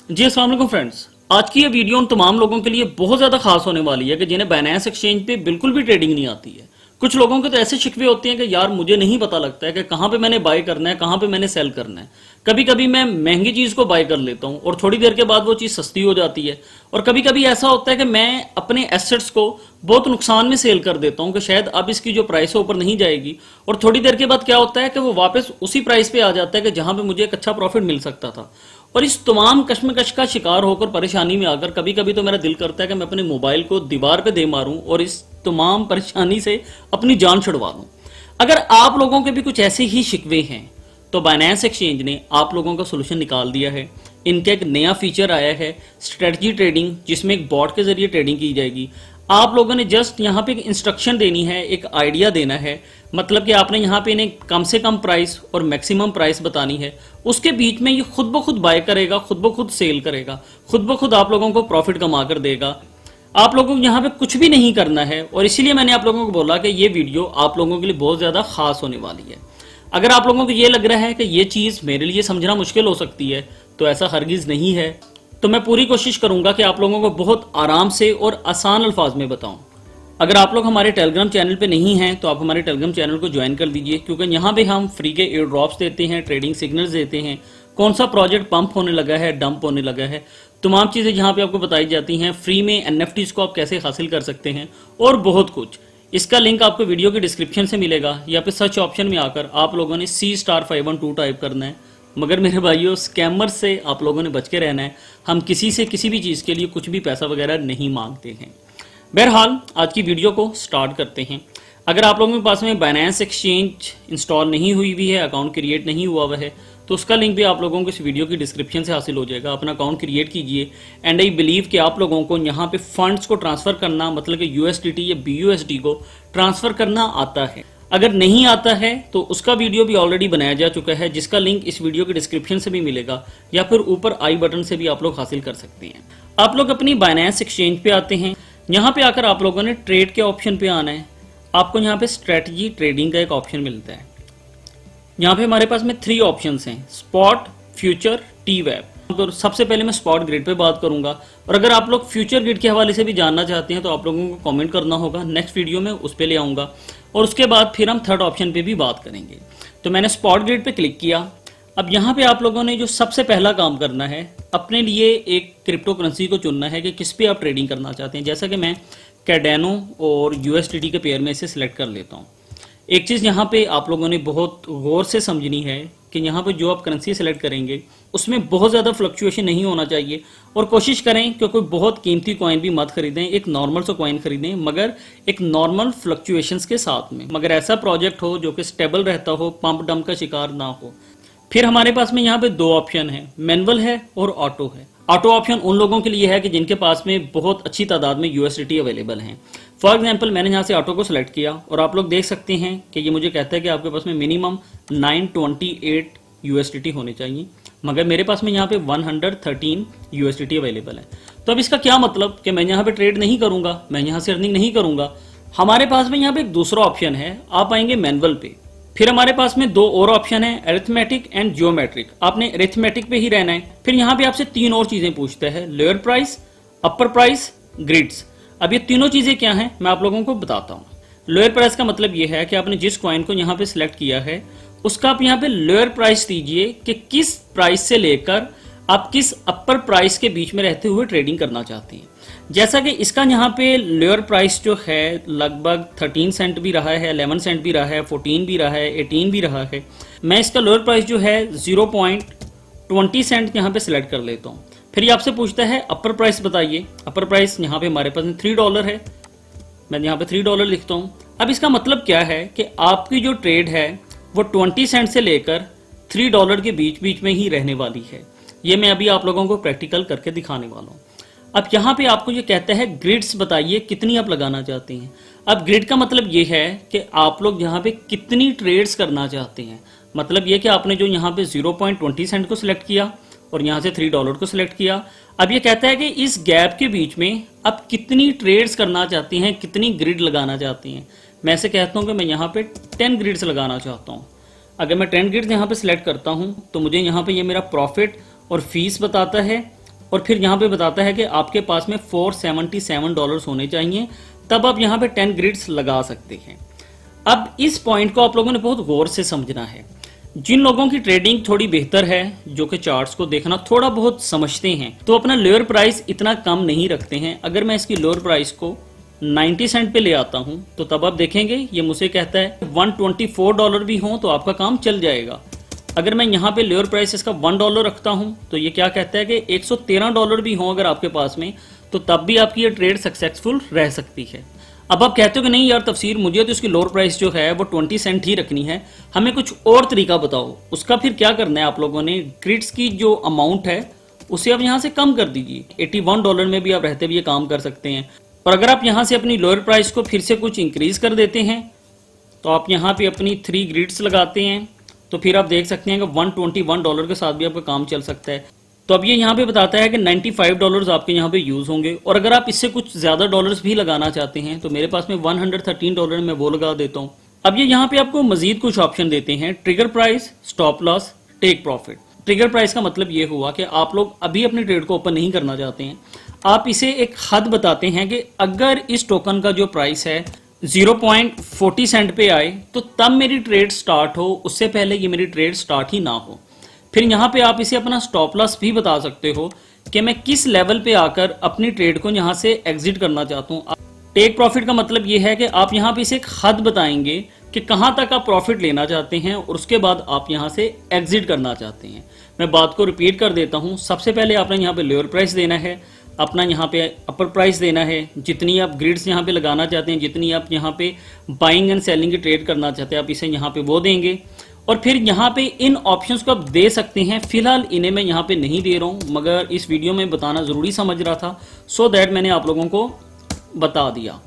जी अस्सलाम वालेकुम फ्रेंड्स। आज की ये वीडियो उन तमाम लोगों के लिए बहुत ज़्यादा खास होने वाली है कि जिन्हें बाइनेंस एक्सचेंज पे बिल्कुल भी ट्रेडिंग नहीं आती है। कुछ लोगों के तो ऐसे शिकवे होते हैं कि यार मुझे नहीं पता लगता है कि कहाँ पे मैंने बाय करना है, कहाँ पे मैंने सेल करना है। कभी कभी मैं महंगी चीज़ को बाय कर लेता हूँ और थोड़ी देर के बाद वो चीज़ सस्ती हो जाती है। और कभी कभी ऐसा होता है कि मैं अपने एसेट्स को बहुत नुकसान में सेल कर देता हूँ कि शायद अब इसकी जो प्राइस है ऊपर नहीं जाएगी, और थोड़ी देर के बाद क्या होता है कि वो वापस उसी प्राइस पे आ जाता है कि जहां पे मुझे एक अच्छा प्रॉफिट मिल सकता था। और इस तमाम कश्मकश का शिकार होकर परेशानी में आकर कभी कभी तो मेरा दिल करता है कि मैं अपने मोबाइल को दीवार पे दे मारूं और इस तमाम परेशानी से अपनी जान छुड़वा दूं। अगर आप लोगों के भी कुछ ऐसे ही शिकवे हैं तो बाइनेंस एक्सचेंज ने आप लोगों का सोल्यूशन निकाल दिया है। इनका एक नया फीचर आया है स्ट्रेटजी ट्रेडिंग, जिसमें एक बॉट के जरिए ट्रेडिंग की जाएगी। आप लोगों ने जस्ट यहाँ पे एक इंस्ट्रक्शन देनी है, एक आइडिया देना है। मतलब कि आपने यहाँ पे इन्हें कम से कम प्राइस और मैक्सिमम प्राइस बतानी है। उसके बीच में ये खुद ब खुद बाय करेगा, खुद ब खुद सेल करेगा, खुद ब खुद आप लोगों को प्रॉफिट कमा कर देगा। आप लोगों को यहाँ पे कुछ भी नहीं करना है। और इसीलिए मैंने आप लोगों को बोला कि ये वीडियो आप लोगों के लिए बहुत ज़्यादा खास होने वाली है। अगर आप लोगों को ये लग रहा है कि ये चीज़ मेरे लिए समझना मुश्किल हो सकती है, तो ऐसा हरगिज़ नहीं है। तो मैं पूरी कोशिश करूंगा कि आप लोगों को बहुत आराम से और आसान अल्फाज में बताऊं। अगर आप लोग हमारे टेलीग्राम चैनल पे नहीं हैं तो आप हमारे टेलीग्राम चैनल को ज्वाइन कर दीजिए, क्योंकि यहाँ पे हम फ्री के एयर ड्रॉप्स देते हैं, ट्रेडिंग सिग्नल्स देते हैं, कौन सा प्रोजेक्ट पंप होने लगा है, डंप होने लगा है, तमाम चीज़ें यहाँ पे आपको बताई जाती हैं। फ्री में एनएफटीज को आप कैसे हासिल कर सकते हैं और बहुत कुछ। इसका लिंक आपको वीडियो के डिस्क्रिप्शन से मिलेगा या फिर सर्च ऑप्शन में आकर आप लोगों ने C*512 टाइप करना है। मगर मेरे भाइयों, स्कैमर से आप लोगों ने बच के रहना है। हम किसी से किसी भी चीज़ के लिए कुछ भी पैसा वगैरह नहीं मांगते हैं। बहरहाल आज की वीडियो को स्टार्ट करते हैं। अगर आप लोगों के पास में बाइनेंस एक्सचेंज इंस्टॉल नहीं हुई हुई है, अकाउंट क्रिएट नहीं हुआ हुआ है, तो उसका लिंक भी आप लोगों को इस वीडियो की डिस्क्रिप्शन से हासिल हो जाएगा। अपना अकाउंट क्रिएट कीजिए एंड आई बिलीव कि आप लोगों को यहाँ पे फंड्स को ट्रांसफ़र करना, मतलब कि USDT या BUSD को ट्रांसफ़र करना आता है। अगर नहीं आता है तो उसका वीडियो भी ऑलरेडी बनाया जा चुका है, जिसका लिंक इस वीडियो के डिस्क्रिप्शन से भी मिलेगा या फिर ऊपर आई बटन से भी आप लोग हासिल कर सकते हैं। आप लोग अपनी बाइनेंस एक्सचेंज पे आते हैं। यहाँ पे आकर आप लोगों ने ट्रेड के ऑप्शन पे आना है। आपको यहाँ पे स्ट्रेटजी ट्रेडिंग का एक ऑप्शन मिलता है। यहाँ पे हमारे पास में 3 ऑप्शंस हैं, स्पॉट, फ्यूचर, T-Web। तो सबसे पहले मैं स्पॉट ग्रिड पे बात करूंगा, और अगर आप लोग फ्यूचर ग्रिड के हवाले से भी जानना चाहते हैं तो आप लोगों को कमेंट करना होगा, नेक्स्ट वीडियो में उस पर ले आऊँगा। और उसके बाद फिर हम थर्ड ऑप्शन पे भी बात करेंगे। तो मैंने स्पॉट ग्रिड पे क्लिक किया। अब यहाँ पे आप लोगों ने जो सबसे पहला काम करना है, अपने लिए एक क्रिप्टो करेंसी को चुनना है कि किस पे आप ट्रेडिंग करना चाहते हैं। जैसा कि मैं कैडेनो और USDT के पेयर में इसे सिलेक्ट कर लेता हूँ। एक चीज़ यहाँ पे आप लोगों ने बहुत गौर से समझनी है कि यहाँ पे जो आप करेंसी सेलेक्ट करेंगे उसमें बहुत ज़्यादा फ्लक्चुएशन नहीं होना चाहिए। और कोशिश करें कि कोई बहुत कीमती कॉइन भी मत खरीदें, एक नॉर्मल सा कॉइन खरीदें, मगर एक नॉर्मल फ्लक्चुएशंस के साथ में। मगर ऐसा प्रोजेक्ट हो जो कि स्टेबल रहता हो, पंप डंप का शिकार ना हो। फिर हमारे पास में यहाँ पे 2 ऑप्शन है, मैनुअल है और ऑटो है। ऑटो ऑप्शन उन लोगों के लिए है कि जिनके पास में बहुत अच्छी तादाद में USDT अवेलेबल हैं। फॉर एग्जांपल मैंने यहाँ से ऑटो को सिलेक्ट किया और आप लोग देख सकते हैं कि ये मुझे कहता है कि आपके पास में मिनिमम 928 USDT होने चाहिए, मगर मेरे पास में यहाँ पे 113 USDT अवेलेबल है। तो अब इसका क्या मतलब कि मैं यहाँ पे ट्रेड नहीं करूँगा, मैं यहाँ से अर्निंग नहीं करूँगा। हमारे पास में यहाँ पे एक दूसरा ऑप्शन है, आप आएंगे मैनुअल पे। फिर हमारे पास में 2 और ऑप्शन है, अरिथमेटिक एंड जियोमेट्रिक। आपने अरिथमेटिक पे ही रहना है। फिर यहाँ पे आपसे 3 और चीजें पूछता है, लोअर प्राइस, अपर प्राइस, ग्रिड्स। अब ये तीनों चीजें क्या हैं मैं आप लोगों को बताता हूँ। लोअर प्राइस का मतलब ये है कि आपने जिस कॉइन को यहाँ पे सिलेक्ट किया है उसका आप यहाँ पे लोअर प्राइस दीजिए कि किस प्राइस से लेकर आप किस अपर प्राइस के बीच में रहते हुए ट्रेडिंग करना चाहते हैं। जैसा कि इसका यहाँ पे लोअर प्राइस जो है लगभग 13 सेंट भी रहा है, 11 सेंट भी रहा है, 14 भी रहा है, 18 भी रहा है। मैं इसका लोअर प्राइस जो है 0.20 सेंट यहाँ पे सिलेक्ट कर लेता हूँ। फिर ये आपसे पूछता है अपर प्राइस बताइए। अपर प्राइस यहाँ पे हमारे पास $3 है, मैं यहाँ पे $3 लिखता हूँ। अब इसका मतलब क्या है कि आपकी जो ट्रेड है वो 20 सेंट से लेकर $3 के बीच बीच में ही रहने वाली है। ये मैं अभी आप लोगों को प्रैक्टिकल करके दिखाने वाला हूँ। अब यहाँ पे आपको ये कहता है ग्रिड्स बताइए कितनी आप लगाना चाहते हैं। अब ग्रिड का मतलब ये है कि आप लोग यहाँ पे कितनी ट्रेड्स करना चाहते हैं। मतलब ये कि आपने जो यहाँ पे 0.20 सेंट को सिलेक्ट किया और यहाँ से $3 को सिलेक्ट किया। अब ये कहता है कि इस गैप के बीच में आप कितनी ट्रेड्स करना चाहते हैं, कितनी ग्रिड लगाना चाहते हैं। मैं ऐसे कहता हूँ कि मैं यहाँ पे 10 ग्रिड्स लगाना चाहता हूँ। अगर मैं 10 ग्रिड्स यहाँ पे सिलेक्ट करता हूँ तो मुझे यहाँ पे ये मेरा प्रॉफिट और फीस बताता है और फिर यहाँ पे बताता है कि आपके पास में $477 होने चाहिए, तब आप यहाँ पे 10 ग्रिड्स लगा सकते हैं। अब इस पॉइंट को आप लोगों ने बहुत गौर से समझना है। जिन लोगों की ट्रेडिंग थोड़ी बेहतर है, जो कि चार्ट्स को देखना थोड़ा बहुत समझते हैं, तो अपना लोअर प्राइस इतना कम नहीं रखते हैं। अगर मैं इसकी लोअर प्राइस को 90 सेंट पे ले आता हूं, तो तब आप देखेंगे ये मुझे कहता है $124 भी हो तो आपका काम चल जाएगा। अगर मैं यहाँ पे लोअर प्राइस इसका $1 रखता हूं, तो ये क्या कहता है कि $113 भी हो अगर आपके पास में, तो तब भी आपकी ये ट्रेड सक्सेसफुल रह सकती है। अब आप कहते हो कि नहीं यार तफसीर, मुझे तो इसकी लोअर प्राइस जो है वो 20 सेंट ही रखनी है, हमें कुछ और तरीका बताओ। उसका फिर क्या करना है आप लोगों ने, ग्रिड्स की जो अमाउंट है उसे आप यहाँ से कम कर दीजिए। $81 में भी आप रहते हुए ये काम कर सकते हैं। और अगर आप यहाँ से अपनी लोअर प्राइस को फिर से कुछ इंक्रीज कर देते हैं, तो आप यहाँ पे अपनी 3 ग्रिड्स लगाते हैं, तो फिर आप देख सकते हैं कि $121 के साथ भी आपका काम चल सकता है। तो अब ये यहाँ पे बताता है कि $95 आपके यहाँ पे यूज़ होंगे। और अगर आप इससे कुछ ज़्यादा डॉलर्स भी लगाना चाहते हैं, तो मेरे पास में $113 में वो लगा देता हूँ। अब ये यहाँ पे आपको मजीद कुछ ऑप्शन देते हैं, trigger price, stop loss, take profit. Trigger price का मतलब ये हुआ कि आप लोग अभी अपनी ट्रेड को ओपन नहीं करना चाहते हैं, आप इसे एक हद बताते हैं कि अगर इस टोकन का जो प्राइस है 0.40 सेंट पे आए तो तब मेरी ट्रेड स्टार्ट हो, उससे पहले ये मेरी ट्रेड स्टार्ट ही ना हो। फिर यहाँ पे आप इसे अपना स्टॉप लॉस भी बता सकते हो कि मैं किस लेवल पे आकर अपनी ट्रेड को यहाँ से एग्जिट करना चाहता हूँ। टेक प्रॉफिट का मतलब ये है कि आप यहाँ पे इसे एक हद बताएंगे कि कहाँ तक आप प्रॉफिट लेना चाहते हैं और उसके बाद आप यहाँ से एग्जिट करना चाहते हैं। मैं बात को रिपीट कर देता हूँ। सबसे पहले आपने यहाँ पे लोअर प्राइस देना है, अपना यहाँ पे अपर प्राइस देना है, जितनी आप ग्रिड्स यहाँ पे लगाना चाहते हैं, जितनी आप यहाँ पे बाइंग एंड सेलिंग की ट्रेड करना चाहते हैं, आप इसे यहाँ पे वो देंगे। और फिर यहाँ पे इन ऑप्शंस को आप दे सकते हैं। फिलहाल इन्हें मैं यहाँ पे नहीं दे रहा हूँ, मगर इस वीडियो में बताना ज़रूरी समझ रहा था, सो दैट मैंने आप लोगों को बता दिया।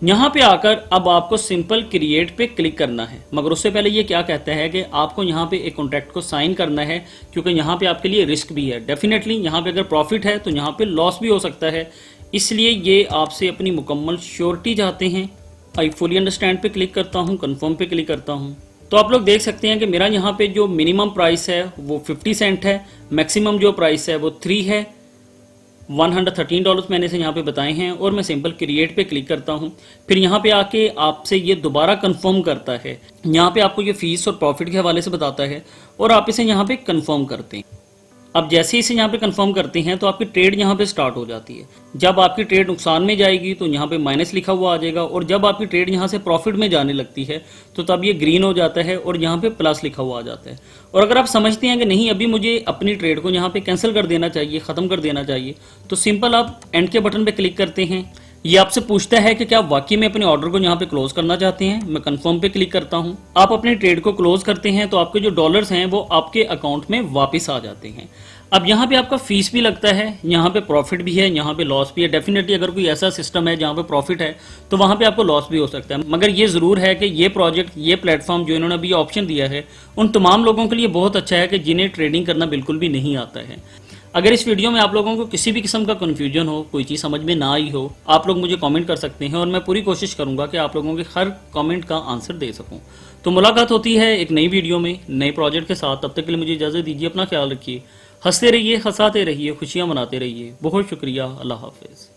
यहाँ पे आकर अब आपको सिंपल क्रिएट पे क्लिक करना है, मगर उससे पहले ये क्या कहता है कि आपको यहाँ पे एक कॉन्ट्रैक्ट को साइन करना है, क्योंकि यहाँ पे आपके लिए रिस्क भी है। डेफिनेटली यहाँ पे अगर प्रॉफिट है तो यहाँ पे लॉस भी हो सकता है, इसलिए ये आपसे अपनी मुकम्मल श्योरिटी चाहते हैं। आई फुली अंडरस्टैंड पे क्लिक करता हूँ, कन्फर्म पे क्लिक करता हूँ, तो आप लोग देख सकते हैं कि मेरा यहाँ पे जो मिनिमम प्राइस है वो 50 सेंट है, मैक्सिमम जो प्राइस है वो 3 है, $113 मैंने इसे यहाँ पे बताए हैं। और मैं सिंपल क्रिएट पे क्लिक करता हूँ। फिर यहाँ पे आके आपसे ये दोबारा कंफर्म करता है, यहाँ पे आपको ये फीस और प्रॉफिट के हवाले से बताता है और आप इसे यहाँ पे कंफर्म करते हैं। अब जैसे ही इसे यहाँ पे कंफर्म करते हैं तो आपकी ट्रेड यहाँ पे स्टार्ट हो जाती है। जब आपकी ट्रेड नुकसान में जाएगी तो यहाँ पे माइनस लिखा हुआ आ जाएगा, और जब आपकी ट्रेड यहाँ से प्रॉफिट में जाने लगती है तो तब ये ग्रीन हो जाता है और यहाँ पे प्लस लिखा हुआ आ जाता है। और अगर आप समझते हैं कि नहीं अभी मुझे अपनी ट्रेड को यहाँ पे कैंसिल कर देना चाहिए, ख़त्म कर देना चाहिए, तो सिंपल आप एंड के बटन पर क्लिक करते हैं। ये आपसे पूछता है कि क्या आप वाकई में अपने ऑर्डर को यहाँ पे क्लोज करना चाहते हैं। मैं कंफर्म पे क्लिक करता हूँ। आप अपने ट्रेड को क्लोज करते हैं तो आपके जो डॉलर्स हैं वो आपके अकाउंट में वापस आ जाते हैं। अब यहाँ पे आपका फीस भी लगता है, यहाँ पे प्रॉफिट भी है, यहाँ पे लॉस भी है। डेफिनेटली अगर कोई ऐसा सिस्टम है जहाँ पे प्रॉफिट है तो वहाँ पे आपको लॉस भी हो सकता है, मगर ये ज़रूर है कि ये प्रोजेक्ट, ये प्लेटफॉर्म जो इन्होंने अभी ऑप्शन दिया है उन तमाम लोगों के लिए बहुत अच्छा है कि जिन्हें ट्रेडिंग करना बिल्कुल भी नहीं आता है। अगर इस वीडियो में आप लोगों को किसी भी किस्म का कन्फ्यूजन हो, कोई चीज़ समझ में ना आई हो, आप लोग मुझे कमेंट कर सकते हैं और मैं पूरी कोशिश करूंगा कि आप लोगों के हर कमेंट का आंसर दे सकूं। तो मुलाकात होती है एक नई वीडियो में, नए प्रोजेक्ट के साथ। तब तक के लिए मुझे इजाज़त दीजिए। अपना ख्याल रखिए, हंसते रहिए, हंसाते रहिए, खुशियाँ मनाते रहिए। बहुत शुक्रिया। अल्लाह हाफिज़।